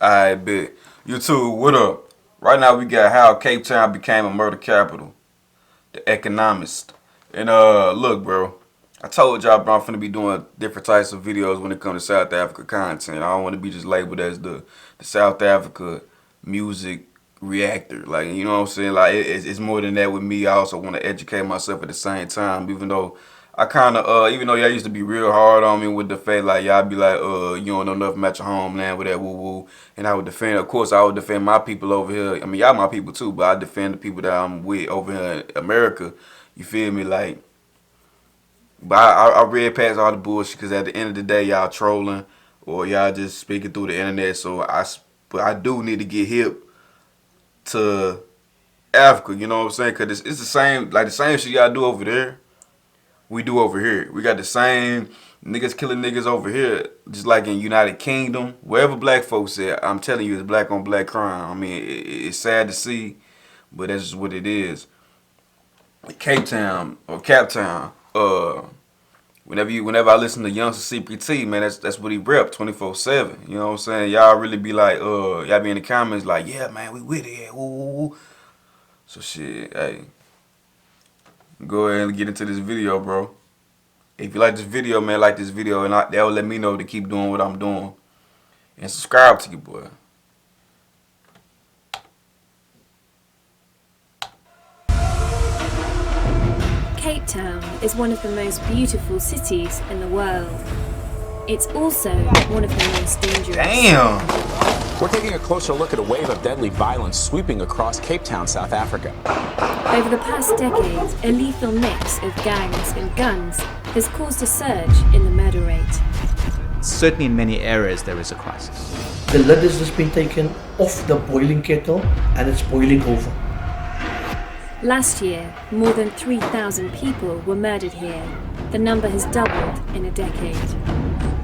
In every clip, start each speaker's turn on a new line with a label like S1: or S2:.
S1: I bet. YouTube, what up? Right now we got how Cape Town became a murder capital. The Economist. And look, bro. I told y'all, bro, I'm finna be doing different types of videos when it comes to South Africa content. I don't want to be just labeled as the South Africa music reactor. Like, you know what I'm saying? Like, it's more than that with me. I also want to educate myself at the same time, even though I kind of, even though y'all used to be real hard on me with the fact, like, y'all be like, you don't know nothing about your homeland with that woo-woo. And I would defend, of course, I would defend my people over here. I mean, y'all my people too, but I defend the people that I'm with over here in America. You feel me? Like, but I read past all the bullshit because at the end of the day, y'all trolling or y'all just speaking through the internet. So but I do need to get hip to Africa, you know what I'm saying? Because it's the same, like the same shit y'all do over there, we do over here. We got the same niggas killing niggas over here, just like in United Kingdom, wherever black folks at. I'm telling you, it's black on black crime. I mean, it's sad to see, but that's just what it is. Cape Town or Cap Town, whenever I listen to Youngster CPT, man, that's what he rep 24/7. You know what I'm saying? Y'all really be like, y'all be in the comments like, yeah, man, we with it. Ooh. So shit, hey, go ahead and get into this video, bro. If you like this video, man, like this video, and that will let me know to keep doing what I'm doing. And subscribe to you, boy.
S2: Cape Town is one of the most beautiful cities in the world. It's also one of the most dangerous.
S1: Damn!
S3: We're taking a closer look at a wave of deadly violence sweeping across Cape Town, South Africa.
S2: Over the past decade, a lethal mix of gangs and guns has caused a surge in the murder rate.
S4: Certainly in many areas there is a crisis.
S5: The lid has just been taken off the boiling kettle and it's boiling over.
S2: Last year, more than 3,000 people were murdered here. The number has doubled in a decade.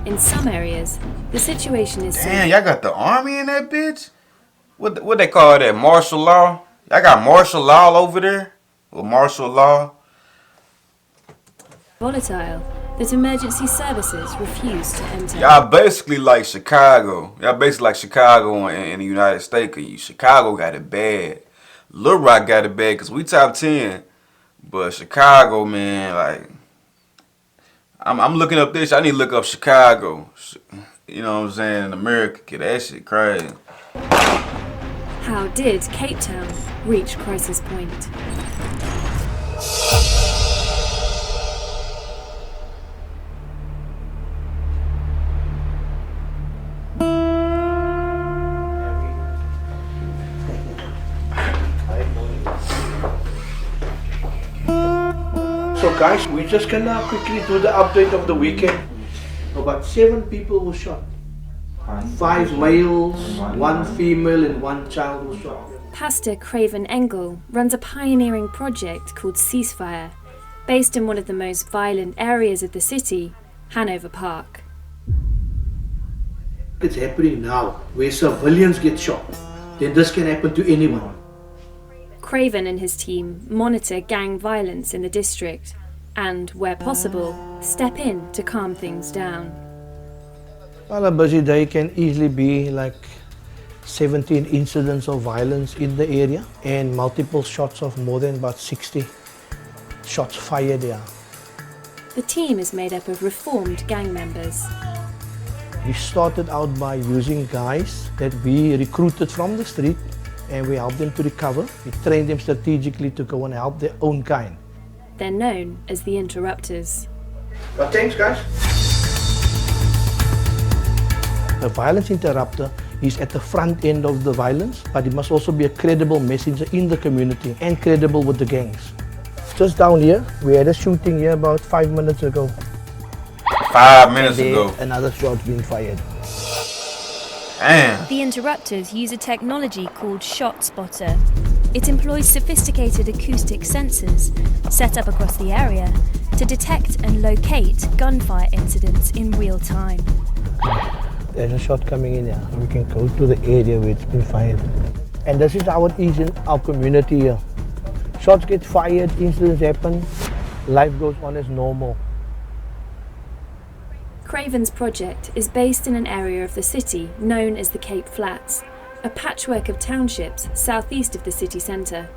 S2: In some areas, the situation is...
S1: Damn, y'all got the army in that bitch? What they call that, martial law? Y'all got martial law over there? Or martial law?
S2: ...volatile that emergency services refuse to enter.
S1: Y'all basically like Chicago. Y'all basically like Chicago in the United States. Cause Chicago got it bad. Little Rock got it bad because we top 10. But Chicago, man, like... I'm looking up this. I need to look up Chicago. You know what I'm saying? In America. Get that shit crazy.
S2: How did Cape Town reach crisis point?
S5: So guys, we're just gonna quickly do the update of the weekend. About 7 people were shot. 5 males, 1 female and 1 child was shot.
S2: Pastor Craven Engel runs a pioneering project called Ceasefire, based in one of the most violent areas of the city, Hanover Park.
S5: It's happening now, where civilians get shot. Then this can happen to anyone.
S2: Craven and his team monitor gang violence in the district and, where possible, step in to calm things down.
S5: Well, a busy day can easily be like 17 incidents of violence in the area and multiple shots of more than about 60 shots fired there.
S2: The team is made up of reformed gang members.
S5: We started out by using guys that we recruited from the street and we helped them to recover. We trained them strategically to go and help their own kind.
S2: They're known as the Interrupters.
S5: Well, thanks guys. The violence interrupter is at the front end of the violence, but it must also be a credible messenger in the community and credible with the gangs. Just down here, we had a shooting here about 5 minutes ago.
S1: 5 minutes ago.
S5: Another shot being fired.
S1: Damn.
S2: The Interrupters use a technology called Shot Spotter. It employs sophisticated acoustic sensors set up across the area to detect and locate gunfire incidents in real time.
S5: There's a shot coming in here. We can go to the area where it's been fired. And this is how it is in our community here. Shots get fired, incidents happen, life goes on as normal.
S2: Craven's project is based in an area of the city known as the Cape Flats, a patchwork of townships southeast of the city centre.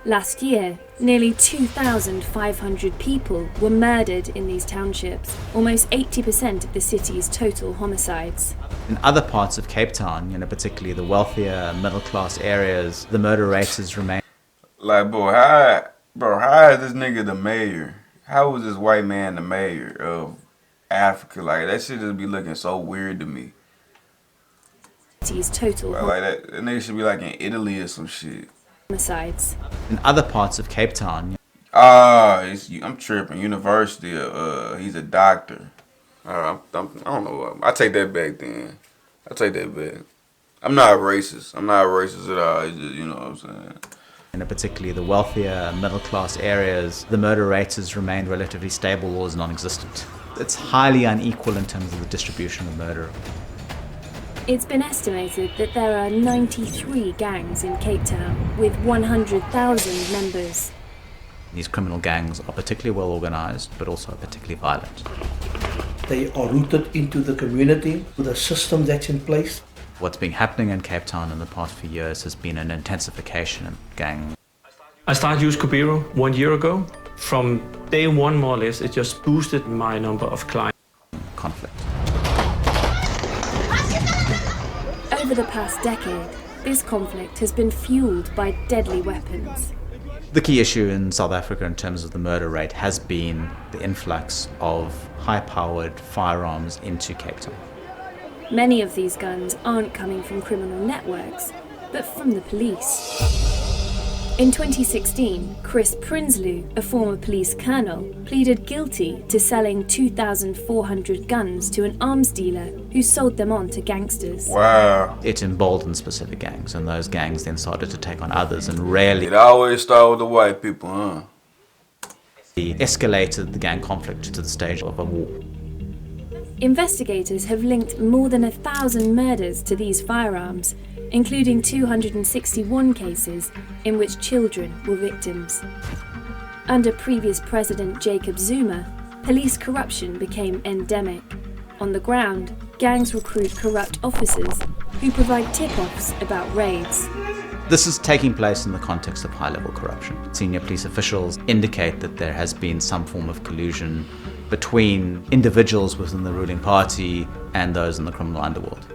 S2: Last year, nearly 2,500 people were murdered in these townships, almost 80% of the city's total homicides.
S4: In other parts of Cape Town, particularly the wealthier middle-class areas, the murder rate has remained.
S1: Like, how is this nigga the mayor? How was this white man the mayor of Africa? Like, that shit just be looking so weird to me.
S2: City's total
S1: like that nigga should be like in Italy or some shit.
S2: Homicides.
S4: In other parts of Cape Town.
S1: I'm tripping. University. He's a doctor. I don't know. I take that back then. I take that back. I'm not racist. I'm not racist at all. It's just, you know what I'm saying.
S4: In particularly the wealthier middle-class areas, the murder rate has remained relatively stable or is non-existent. It's highly unequal in terms of the distribution of murder.
S2: It's been estimated that there are 93 gangs in Cape Town with 100,000 members.
S4: These criminal gangs are particularly well organized, but also particularly violent.
S5: They are rooted into the community with a system that's in place.
S4: What's been happening in Cape Town in the past few years has been an intensification of gang.
S6: I started use Kobiro 1 year ago. From day one, more or less, it just boosted my number of clients.
S4: Conflict.
S2: Over the past decade, this conflict has been fueled by deadly weapons.
S4: The key issue in South Africa in terms of the murder rate has been the influx of high-powered firearms into Cape Town.
S2: Many of these guns aren't coming from criminal networks, but from the police. In 2016, Chris Prinsloo, a former police colonel, pleaded guilty to selling 2,400 guns to an arms dealer who sold them on to gangsters.
S1: Wow.
S4: It emboldened specific gangs, and those gangs then started to take on others, and rarely
S1: It always started with the white people, huh?
S4: escalated the gang conflict to the stage of a war.
S2: Investigators have linked more than 1,000 murders to these firearms, including 261 cases in which children were victims. Under previous President Jacob Zuma, police corruption became endemic. On the ground, gangs recruit corrupt officers who provide tip-offs about raids.
S4: This is taking place in the context of high-level corruption. Senior police officials indicate that there has been some form of collusion between individuals within the ruling party and those in the criminal underworld.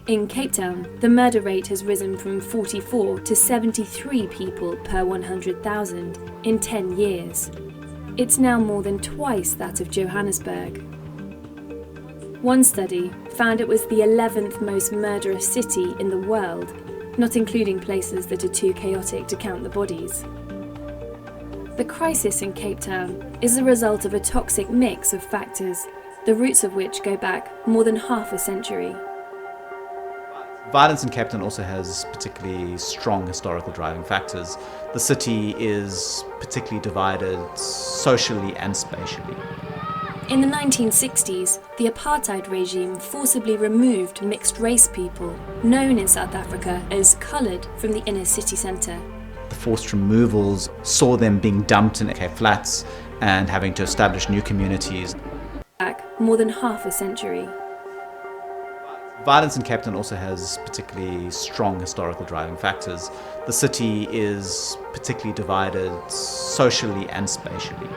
S2: In Cape Town, the murder rate has risen from 44 to 73 people per 100,000 in 10 years. It's now more than twice that of Johannesburg. One study found it was the 11th most murderous city in the world, not including places that are too chaotic to count the bodies. The crisis in Cape Town is the result of a toxic mix of factors, the roots of which go back more than half a century.
S4: Violence in Cape Town also has particularly strong historical driving factors. The city is particularly divided socially and spatially.
S2: In the 1960s, the Apartheid regime forcibly removed mixed-race people, known in South Africa as coloured, from the inner city centre.
S4: The forced removals saw them being dumped in Cape Flats and having to establish new communities.
S2: Back more than half a century.
S4: Violence in Cape Town also has particularly strong historical driving factors. The city is particularly divided socially and spatially.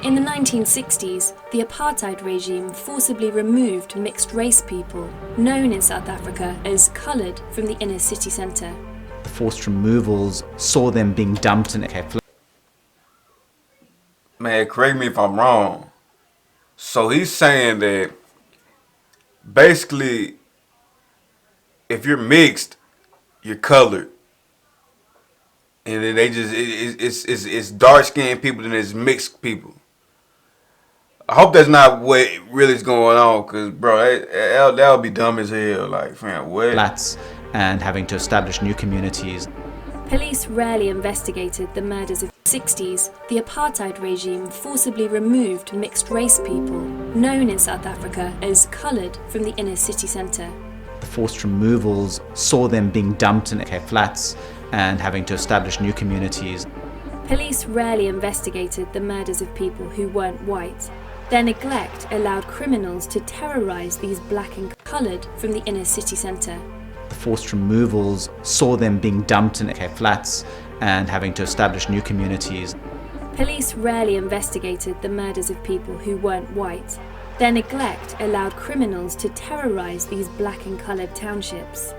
S2: In the 1960s, the Apartheid regime forcibly removed mixed-race people, known in South Africa as coloured, from the inner city centre.
S4: The forced removals saw them being dumped in Cape Flats.
S1: Man, correct me if I'm wrong. So he's saying that basically, if you're mixed, you're colored. And then they just, it's dark-skinned people and it's mixed people. I hope that's not what really is going on, because, bro, that would be dumb as hell. Like, fam, what?
S4: Flats and having to establish new communities.
S2: Police rarely investigated the murders of the 60s. The Apartheid regime forcibly removed mixed-race people, known in South Africa as coloured, from the inner city centre.
S4: The forced removals saw them being dumped in Cape Flats and having to establish new communities.
S2: Police rarely investigated the murders of people who weren't white. Their neglect allowed criminals to terrorise these black and coloured from the inner city centre.
S4: Forced removals saw them being dumped in flats and having to establish new communities.
S2: Police rarely investigated the murders of people who weren't white. Their neglect allowed criminals to terrorise these black and coloured townships.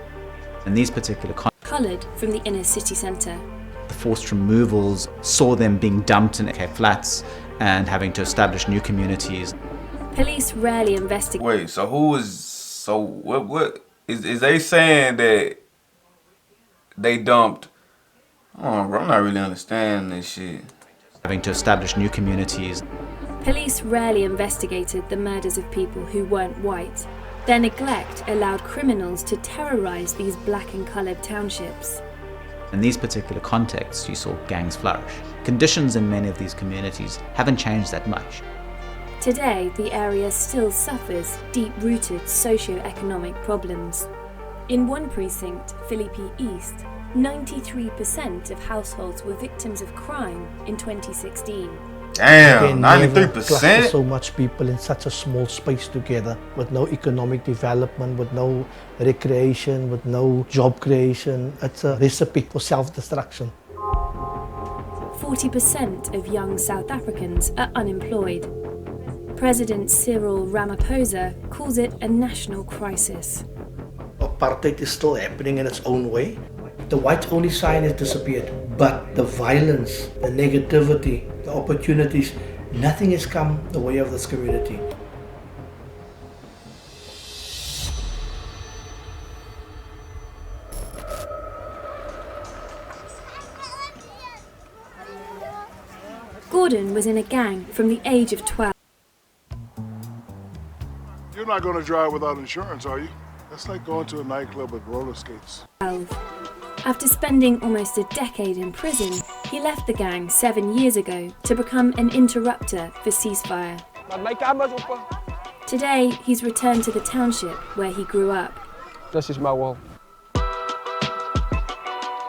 S4: In these particular
S2: Coloured from the inner city centre.
S4: forced removals saw them being dumped in flats and having to establish new communities.
S2: Police rarely investigate.
S1: Wait, so what is they saying that they dumped? Oh, bro, I'm not really understanding this shit.
S4: Having to establish new communities.
S2: Police rarely investigated the murders of people who weren't white. Their neglect allowed criminals to terrorise these black and coloured townships.
S4: In these particular contexts, you saw gangs flourish. Conditions in many of these communities haven't changed that much.
S2: Today, the area still suffers deep-rooted socio-economic problems. In one precinct, Philippi East, 93% of households were victims of crime in 2016.
S1: Damn,
S5: Never cluster
S1: 93%?
S5: so much people in such a small space together, with no economic development, with no recreation, with no job creation. It's a recipe for self-destruction.
S2: 40% of young South Africans are unemployed. President Cyril Ramaphosa calls it a national crisis.
S5: Apartheid is still happening in its own way. The whites-only sign has disappeared, but the violence, the negativity, the opportunities, nothing has come the way of this community.
S2: Gordon was in a gang from the age of 12.
S7: You're not going to drive without insurance, are you? That's like going to a nightclub with roller skates.
S2: After spending almost a decade in prison, he left the gang 7 years ago to become an interrupter for Ceasefire. Today, he's returned to the township where he grew up.
S8: This is my world.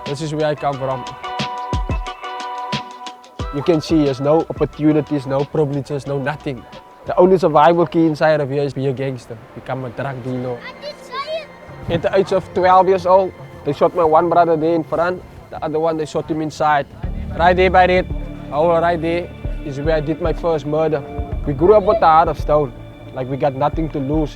S8: This is where I come from. You can see there's no opportunities, no privileges, no nothing. The only survival key inside of here is be a gangster, become a drug dealer. At the age of 12 years old, they shot my one brother there in front, the other one they shot him inside. Right there by that, right there is where I did my first murder. We grew up with the heart of stone, like we got nothing to lose.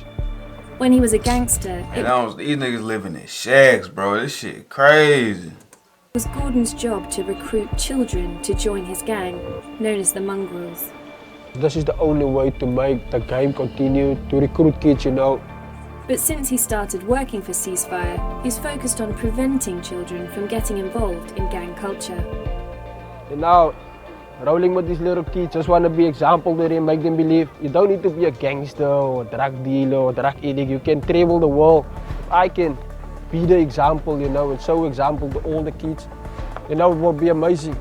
S2: When he was a gangster,
S1: And these niggas living in shacks, bro. This shit crazy.
S2: it was Gordon's job to recruit children to join his gang, known as the Mongrels.
S8: This is the only way to make the game continue, to recruit kids, you know.
S2: But since he started working for Ceasefire, he's focused on preventing children from getting involved in gang culture.
S8: You know, rolling with these little kids, just want to be example to them, make them believe you don't need to be a gangster or a drug dealer or drug addict. You can travel the world. I can be the example, you know, and show example to all the kids. You know, it will be amazing.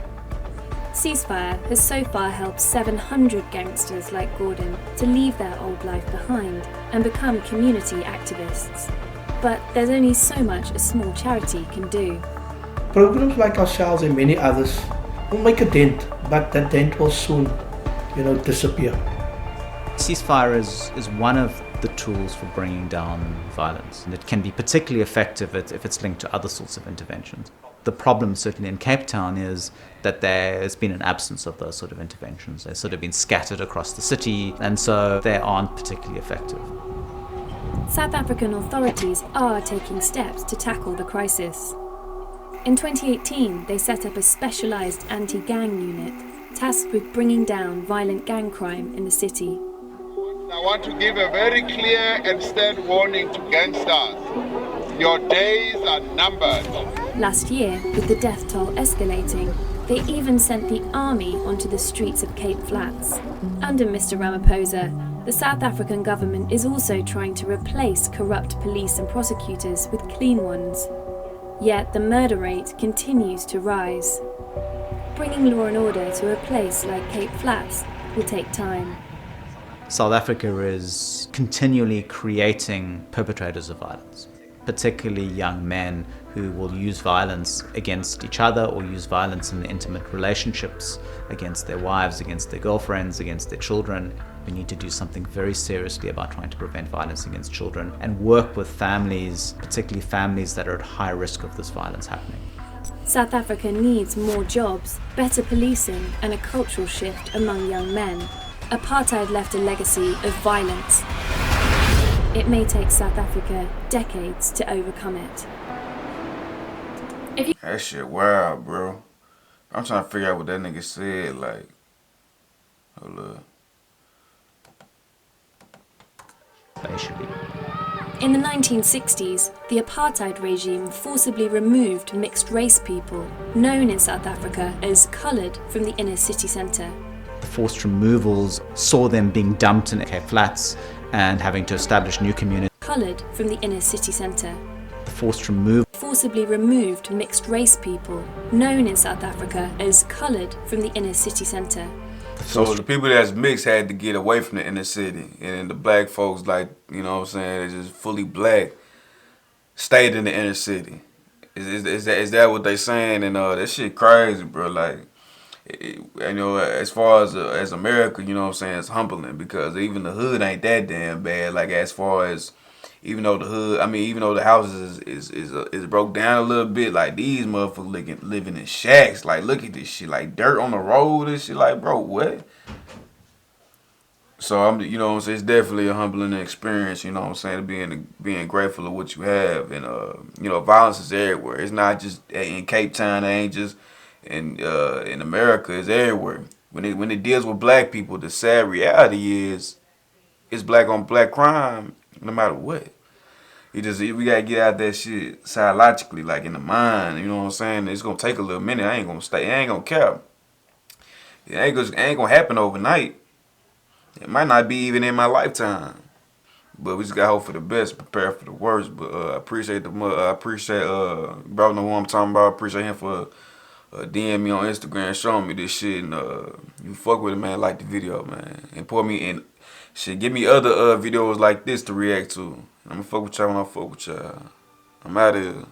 S2: Ceasefire has so far helped 700 gangsters like Gordon to leave their old life behind and become community activists. But there's only so much a small charity can do.
S5: Programs like ourselves and many others will make a dent, but that dent will soon, disappear.
S4: Ceasefire is one of the tools for bringing down violence, and it can be particularly effective if it's linked to other sorts of interventions. The problem, certainly in Cape Town, is that there has been an absence of those sort of interventions. They've sort of been scattered across the city, and so they aren't particularly effective.
S2: South African authorities are taking steps to tackle the crisis. In 2018, they set up a specialised anti-gang unit tasked with bringing down violent gang crime in the city.
S9: I want to give a very clear and stern warning to gangsters. Your days are numbered.
S2: Last year, with the death toll escalating, they even sent the army onto the streets of Cape Flats. Under Mr. Ramaphosa, the South African government is also trying to replace corrupt police and prosecutors with clean ones. Yet the murder rate continues to rise. Bringing law and order to a place like Cape Flats will take time.
S4: South Africa is continually creating perpetrators of violence, particularly young men who will use violence against each other or use violence in intimate relationships against their wives, against their girlfriends, against their children. We need to do something very seriously about trying to prevent violence against children and work with families, particularly families that are at high risk of this violence happening.
S2: South Africa needs more jobs, better policing, and a cultural shift among young men. Apartheid left a legacy of violence. It may take South Africa decades to overcome it.
S1: That shit wild, bro. I'm trying to figure out what that nigga said, like, hold up.
S4: Basically.
S2: In the 1960s, the apartheid regime forcibly removed mixed-race people, known in South Africa as coloured, from the inner city centre.
S4: Forced removals saw them being dumped in flats and having to establish new communities.
S2: Coloured from the inner city centre.
S4: Forcibly
S2: removed mixed-race people, known in South Africa as coloured, from the inner city centre.
S1: So the people that's mixed had to get away from the inner city, and the black folks, like, you know what I'm saying, they're just fully black, stayed in the inner city. Is that what they saying? And that shit crazy, bro. Like, you know, as far as America, you know what I'm saying, it's humbling, because even the hood ain't that damn bad. Like, as far as, even though the hood, I mean, even though the houses is broke down a little bit, like, these motherfuckers living in shacks. Like, look at this shit, like dirt on the road and shit. Like, bro, what? So you know what I'm saying, it's definitely a humbling experience. You know what I'm saying, being grateful of what you have, and you know, violence is everywhere. It's not just in Cape Town. It ain't just in America. It's everywhere. When it deals with black people, the sad reality is, it's black on black crime, no matter what. We gotta get out that shit psychologically, like in the mind. You know what I'm saying? It's gonna take a little minute. I ain't gonna stay. I ain't gonna care. It ain't gonna happen overnight. It might not be even in my lifetime. But we just gotta hope for the best, prepare for the worst. But I appreciate bro know who I'm talking about. I appreciate him for DM me on Instagram, showing me this shit, and you fuck with it, man. Like the video, man, and pour me in. Shit, give me other videos like this to react to. I'm gonna fuck with y'all when I fuck with y'all. I'm out of here.